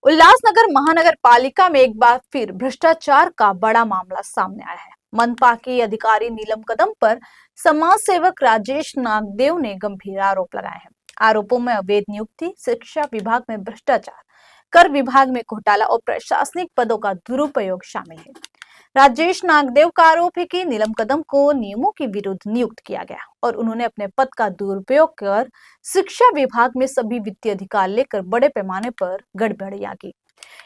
उल्लासनगर महानगर पालिका में एक बार फिर भ्रष्टाचार का बड़ा मामला सामने आया है। मनपा के अधिकारी नीलम कदम पर समाज सेवक राजेश नागदेव ने गंभीर आरोप लगाए हैं। आरोपों में अवैध नियुक्ति, शिक्षा विभाग में भ्रष्टाचार, कर विभाग में घोटाला और प्रशासनिक पदों का दुरुपयोग शामिल है। राजेश नागदेव का आरोप है कि नीलम कदम को नियमों के विरुद्ध नियुक्त किया गया और उन्होंने अपने पद का दुरुपयोग कर शिक्षा विभाग में सभी वित्तीय अधिकार लेकर बड़े पैमाने पर गड़बड़ियां की।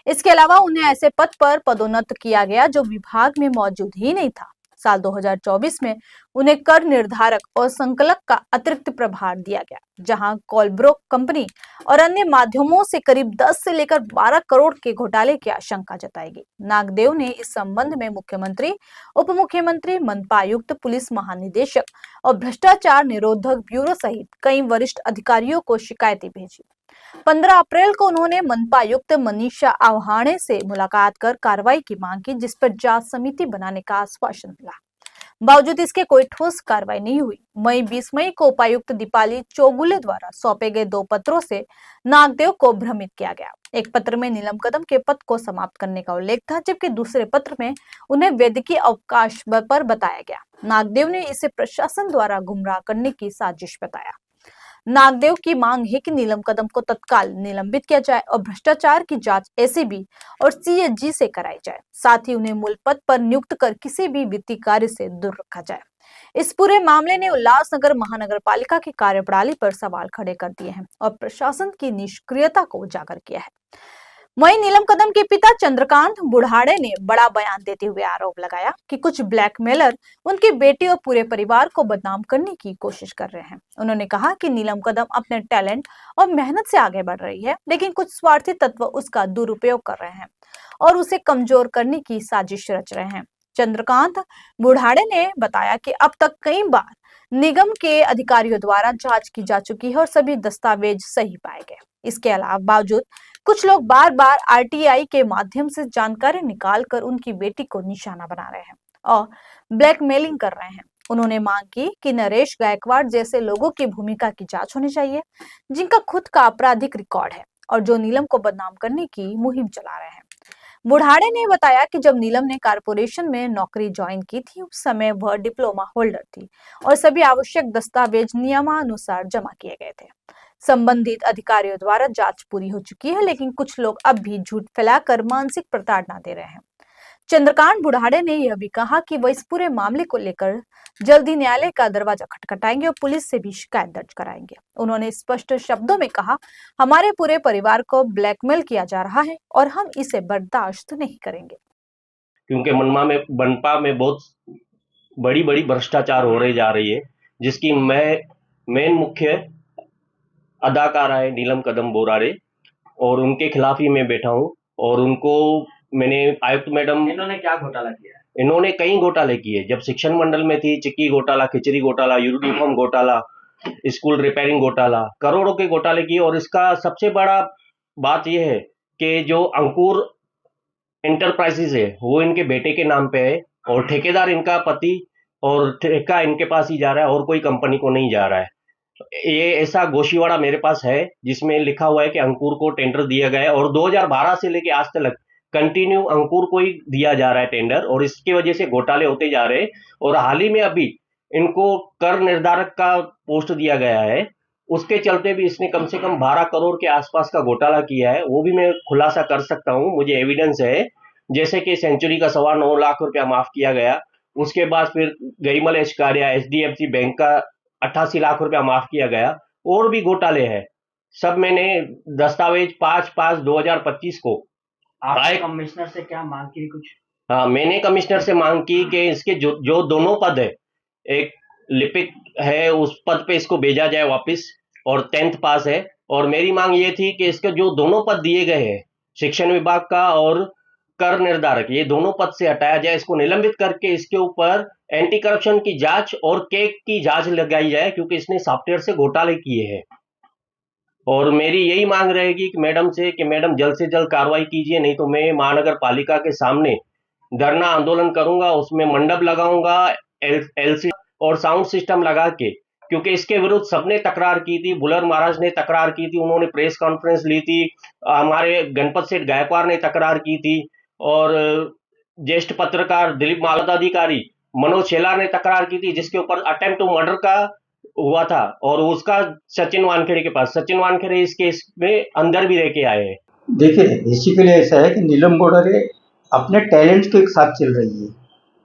इसके अलावा उन्हें ऐसे पद पर पदोन्नत किया गया जो विभाग में मौजूद ही नहीं था। साल 2024 में उन्हें कर निर्धारक और संकलक का अतिरिक्त प्रभार दिया गया, जहां कॉलब्रुक कंपनी और अन्य माध्यमों से करीब 10 से लेकर 12 करोड़ के घोटाले की आशंका जताई गई। नागदेव ने इस संबंध में मुख्यमंत्री, उप मुख्यमंत्री, मनपा आयुक्त, पुलिस महानिदेशक और भ्रष्टाचार निरोधक ब्यूरो सहित कई वरिष्ठ अधिकारियों को शिकायतें भेजी। 15 अप्रैल को उन्होंने मनपा आयुक्त मनीषा आव्हाणे से मुलाकात कर कार्रवाई की मांग की, जिस पर जांच समिति बनाने का आश्वासन मिला। बावजूद इसके कोई ठोस कार्रवाई नहीं हुई। 20 मई को उपायुक्त दीपाली चौगुले द्वारा सौंपे गए 2 पत्रों से नागदेव को भ्रमित किया गया। एक पत्र में नीलम कदम के पद को समाप्त करने का उल्लेख था, जबकि दूसरे पत्र में उन्हें वैद्यकीय अवकाश पर बताया गया। नागदेव ने इसे प्रशासन द्वारा गुमराह करने की साजिश बताया। नागदेव की मांग है कि नीलम कदम को तत्काल निलंबित किया जाए और भ्रष्टाचार की जांच एसीबी और सीएजी से कराई जाए। साथ ही उन्हें मूल पद पर नियुक्त कर किसी भी वित्तीय कार्य से दूर रखा जाए। इस पूरे मामले ने उल्लासनगर महानगर पालिका की कार्यप्रणाली पर सवाल खड़े कर दिए हैं और प्रशासन की निष्क्रियता को उजागर किया है। वहीं नीलम कदम के पिता चंद्रकांत बुढ़ाड़े ने बड़ा बयान देते हुए आरोप लगाया कि कुछ ब्लैकमेलर उनकी बेटी और पूरे परिवार को बदनाम करने की कोशिश कर रहे हैं। उन्होंने कहा कि नीलम कदम अपने टैलेंट और मेहनत से आगे बढ़ रही है, लेकिन कुछ स्वार्थी तत्व उसका दुरुपयोग कर रहे हैं और उसे कमजोर करने की साजिश रच रहे हैं। चंद्रकांत बुढ़ाड़े ने बताया कि अब तक कई बार निगम के अधिकारियों द्वारा जांच की जा चुकी है और सभी दस्तावेज सही पाए गए। इसके अलावा बावजूद कुछ लोग बार बार आरटीआई के माध्यम से जानकारी निकालकर उनकी बेटी को निशाना बना रहे हैं और ब्लैकमेलिंग कर रहे हैं। उन्होंने मांग की कि नरेश गायकवाड़ जैसे लोगों की भूमिका की जांच होनी चाहिए, जिनका खुद का आपराधिक रिकॉर्ड है और जो नीलम को बदनाम करने की मुहिम चला रहे हैं। बुढ़ाड़े ने बताया कि जब नीलम ने कारपोरेशन में नौकरी ज्वाइन की थी, उस समय वह डिप्लोमा होल्डर थी और सभी आवश्यक दस्तावेज नियमानुसार जमा किए गए थे। संबंधित अधिकारियों द्वारा जांच पूरी हो चुकी है, लेकिन कुछ लोग अब भी झूठ फैलाकर मानसिक प्रताड़ना दे रहे हैं। चंद्रकांत बुढ़ाड़े ने यह भी कहा कि वह इस पूरे मामले को लेकर जल्दी न्यायालय का दरवाजा खटखटाएंगे और पुलिस से भी शिकायत दर्ज कराएंगे। उन्होंने स्पष्ट शब्दों में कहा, हमारे पूरे परिवार को ब्लैकमेल किया जा रहा है और हम इसे बर्दाश्त नहीं करेंगे। क्योंकि मनपा में बहुत बड़ी बड़ी भ्रष्टाचार हो रही जा रही है, जिसकी मेन मुख्य अदाकारा है नीलम कदम बोरारे, और उनके खिलाफ ही मैं बैठा हूँ। और उनको मैंने आयुक्त मैडम, इन्होंने क्या घोटाला किया है? इन्होंने कई घोटाले किए। जब शिक्षण मंडल में थी, चिक्की घोटाला, खिचड़ी घोटाला, यूनिफॉर्म घोटाला, स्कूल रिपेयरिंग घोटाला, करोड़ों के घोटाले किए। और इसका सबसे बड़ा बात यह है कि जो अंकुर एंटरप्राइजेज है वो इनके बेटे के नाम पे है और ठेकेदार इनका पति, और ठेका इनके पास ही जा रहा है और कोई कंपनी को नहीं जा रहा है। ये ऐसा गोशीवाड़ा मेरे पास है जिसमें लिखा हुआ है कि अंकुर को टेंडर दिया गया है और 2012 से लेके आज तक कंटिन्यू अंकुर को ही दिया जा रहा है टेंडर, और इसकी वजह से घोटाले होते जा रहे हैं। और हाल ही में अभी इनको कर निर्धारक का पोस्ट दिया गया है, उसके चलते भी इसने कम से कम 12 करोड़ के आसपास का घोटाला किया है। वो भी मैं खुलासा कर सकता हूं, मुझे एविडेंस है। जैसे कि सेंचुरी का 9.25 लाख रुपया माफ किया गया, उसके बाद फिर गरिमल एचकारिया एचडीएफसी बैंक का 88 लाख रुपया माफ किया गया, और भी घोटाले हैं। सब मैंने दस्तावेज 5/5/2025 को आपने कमिश्नर से क्या मांग की कुछ? हाँ, मैंने कमिश्नर से मांग की कि इसके जो दोनों पद है, एक लिपिक है, उस पद पे इसको भेजा जाए वापस, और 10th पास है। और मेरी मांग ये थी कि इसके जो दोनों पद दिए गए हैं, शिक्षण विभाग का और कर निर्धारक, ये दोनों पद से हटाया जाए, इसको निलंबित करके इसके ऊपर एंटी करप्शन की जांच और केक की जांच लगाई जाए, क्योंकि इसने सॉफ्टवेयर से घोटाले किए हैं। और मेरी यही मांग रहेगी कि मैडम से कि मैडम जल्द से जल्द कार्रवाई कीजिए, नहीं तो मैं महानगर पालिका के सामने धरना आंदोलन करूंगा, उसमें मंडप लगाऊंगा, एलसी और साउंड सिस्टम लगा के क्योंकि इसके विरुद्ध सबने तकरार की थी। बुलर महाराज ने तकरार की थी, उन्होंने प्रेस कॉन्फ्रेंस ली थी, हमारे गणपत सेठ गायकवाड़ ने तकरार की थी, और ज्येष्ठ पत्रकार दिलीप मालवाधिकारी मनोज शेलार ने तकरार की थी, जिसके ऊपर अटेम्प्ट टू मर्डर का हुआ था, और उसका सचिन वानखेड़े के पास, सचिन वानखेड़े इस केस में अंदर भी रह के आए हैं। देखिए, बेसिकली ऐसा है कि नीलम गोड़ारे अपने टैलेंट के साथ चल रही है,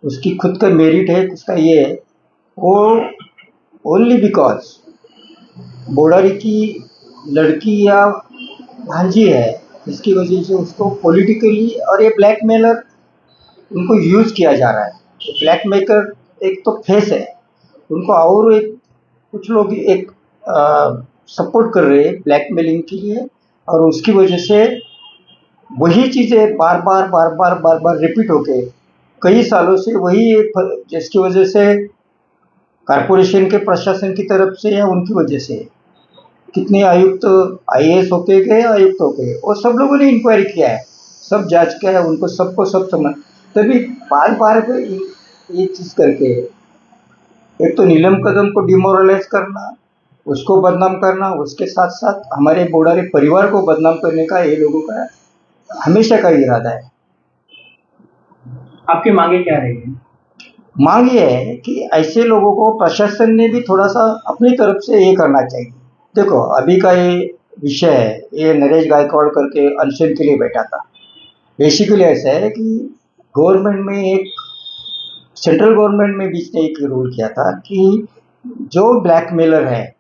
उसकी खुद का मेरिट है, उसका ये है, वो ओनली बिकॉज बोड़ारी की लड़की या भांजी है, इसकी वजह से उसको पॉलिटिकली, और ये ब्लैकमेलर उनको यूज किया जा रहा है। ब्लैकमेकर एक तो फेस है उनको, और एक कुछ लोग एक सपोर्ट कर रहे हैं ब्लैकमेलिंग के लिए, और उसकी वजह से वही चीज़ें बार बार रिपीट होके कई सालों से वही, जिसकी वजह से कारपोरेशन के प्रशासन की तरफ से या उनकी वजह से कितने आयुक्त आईएएस होके गए, आयुक्त हो गए, और सब लोगों ने इंक्वायरी किया है, सब जांच किया है, उनको सबको सब समझ, तभी बार ये चीज़ करके एक तो नीलम कदम को डिमोरलाइज करना, उसको बदनाम करना, उसके साथ साथ हमारे बोड़ारी परिवार को बदनाम करने का ये लोगों का हमेशा का इरादा है। आपकी मांगे क्या रहेगी? मांग ये है कि ऐसे लोगों को प्रशासन ने भी थोड़ा सा अपनी तरफ से ये करना चाहिए। देखो, अभी का ये विषय है, ये नरेश गायकवाड़ करके अनशन के लिए बैठा था। बेसिकली ऐसा है कि गवर्नमेंट में एक, सेंट्रल गवर्नमेंट में भी इसने एक रूल किया था कि जो ब्लैकमेलर है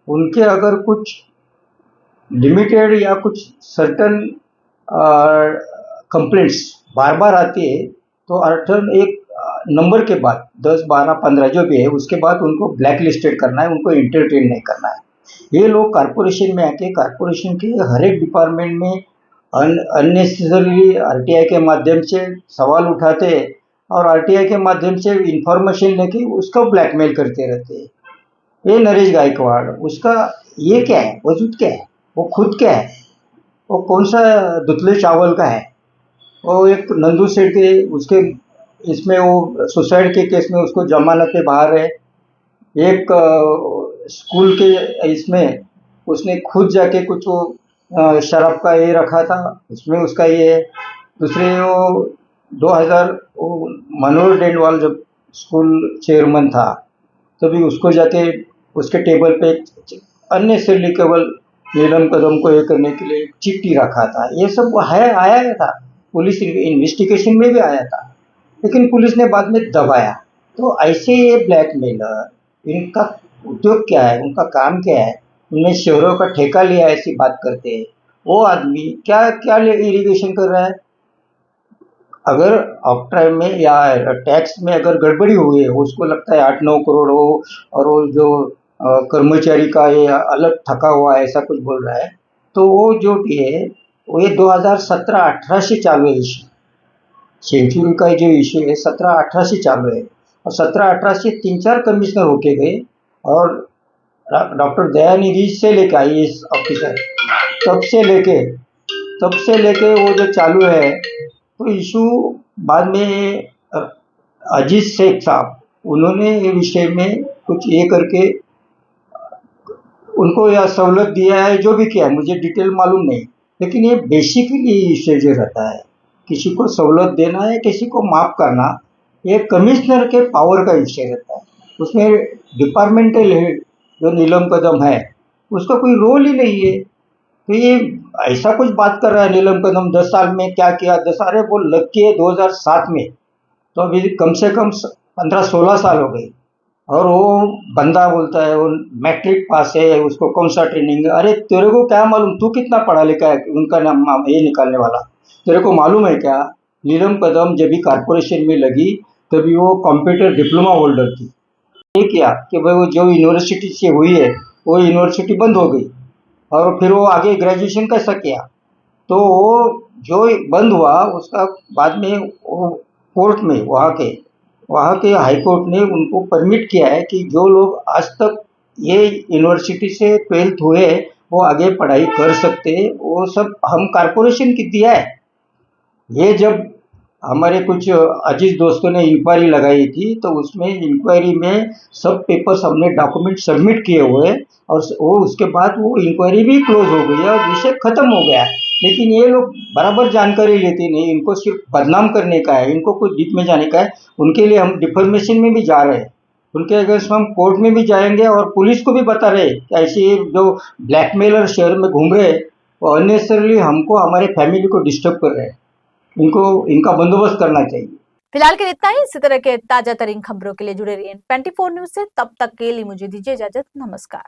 उनके अगर कुछ लिमिटेड या कुछ सर्टन कंप्लेंट्स बार बार आती है, तो अर्थन एक नंबर के बाद 10, 12, 15 जो भी है, उसके बाद उनको ब्लैक लिस्टेड करना है, उनको इंटरटेन नहीं करना है। ये लोग कारपोरेशन में आके कारपोरेशन के हर एक डिपार्टमेंट में अननेसेसरी आरटीआई के माध्यम से सवाल उठाते हैं, और आरटीआई के माध्यम से इंफॉर्मेशन लेके उसको ब्लैकमेल करते रहते हैं। ये नरेश गायकवाड़, उसका ये क्या है, वजूद क्या है, वो खुद क्या है, वो कौन सा दुतले चावल का है। वो एक नंदू सेठ के उसके इसमें वो सुसाइड के केस में उसको जमानत पे बाहर है। एक स्कूल के इसमें उसने खुद जाके कुछ वो शराब का ये रखा था, उसमें उसका ये है। दूसरे वो 2000 वो मनोहर डेंडवाल जब स्कूल चेयरमैन था, तभी उसको जाके उसके टेबल पे अननेसेसरली केवल नीलम कदम को ये करने के लिए चिट्ठी रखा था। ये सब है, आया था, पुलिस इन्वेस्टिगेशन में भी आया था, लेकिन पुलिस ने बाद में दबाया। तो ऐसे ये ब्लैकमेलर, इनका उद्योग क्या है, उनका काम क्या है, उन्हें शहरों का ठेका लिया ऐसी बात करते हैं। वो आदमी क्या क्या इरिगेशन कर रहा है? अगर ऑक्ट्राई में या टैक्स में अगर गड़बड़ी हुई है, उसको लगता है 8-9 करोड़ हो, और वो जो कर्मचारी का ये अलग थका हुआ है ऐसा कुछ बोल रहा है, तो वो जो भी है वो ये 2017-18 से चालू है इशू। सेंचुरी का जो इशू है 17-18 से चालू है, और 17-18 से 3-4 कमिश्नर होके गए, और डॉक्टर दयानिधि से लेके आईएएस ऑफिसर तब से लेके वो जो चालू है। तो इशू बाद में अजीत शेख साहब, उन्होंने ये विषय में कुछ ये करके उनको यह सहूलत दिया है, जो भी किया है मुझे डिटेल मालूम नहीं, लेकिन ये बेसिकली इशू जो रहता है, किसी को सहूलत देना है, किसी को माफ़ करना, ये कमिश्नर के पावर का विषय रहता है। उसमें डिपार्टमेंटल हेड जो नीलम कदम है, उसका कोई रोल ही नहीं है। तो ये ऐसा कुछ बात कर रहा है नीलम कदम 10 साल में क्या किया, 10, अरे वो लग के 2007 में, तो अभी कम से कम 15-16 साल हो गई, और वो बंदा बोलता है वो मैट्रिक पास है, उसको कौन सा ट्रेनिंग है। अरे तेरे को क्या मालूम, तू कितना पढ़ा लिखा है, उनका नाम ये निकालने वाला, तेरे को मालूम है क्या? नीलम कदम जब भी कारपोरेशन में लगी तभी वो कंप्यूटर डिप्लोमा होल्डर थी। ये किया कि भाई वो जो यूनिवर्सिटी से हुई है वो यूनिवर्सिटी बंद हो गई, और फिर वो आगे ग्रेजुएशन कैसा किया, तो वो जो बंद हुआ उसका बाद में वो कोर्ट में वहाँ के हाई कोर्ट ने उनको परमिट किया है कि जो लोग आज तक ये यूनिवर्सिटी से 12th हुए वो आगे पढ़ाई कर सकते हैं, वो सब हम कारपोरेशन की दिया है। ये जब हमारे कुछ अजीज दोस्तों ने इंक्वायरी लगाई थी, तो उसमें इंक्वायरी में सब पेपर्स हमने डॉक्यूमेंट सबमिट किए हुए हैं और वो उसके बाद वो इंक्वायरी भी क्लोज हो गई है और विषय खत्म हो गया है। लेकिन ये लोग बराबर जानकारी लेते नहीं, इनको सिर्फ बदनाम करने का है, इनको कुछ डीप में जाने का है। उनके लिए हम डिफॉर्मेशन में भी जा रहे हैं, उनके अगेंस्ट हम कोर्ट में भी जाएंगे और पुलिस को भी बता रहे हैं कि ऐसे जो ब्लैकमेलर शहर में घूम रहे हैं वो अननेसेसरली हमको, हमारे फैमिली को डिस्टर्ब कर रहे हैं। इनको इनका बंदोबस्त करना चाहिए। फिलहाल के लिए इतना ही। इसी तरह के ताजा तरीन खबरों के लिए जुड़े रहिए 24 न्यूज से। तब तक के लिए मुझे दीजिए इजाजत। नमस्कार।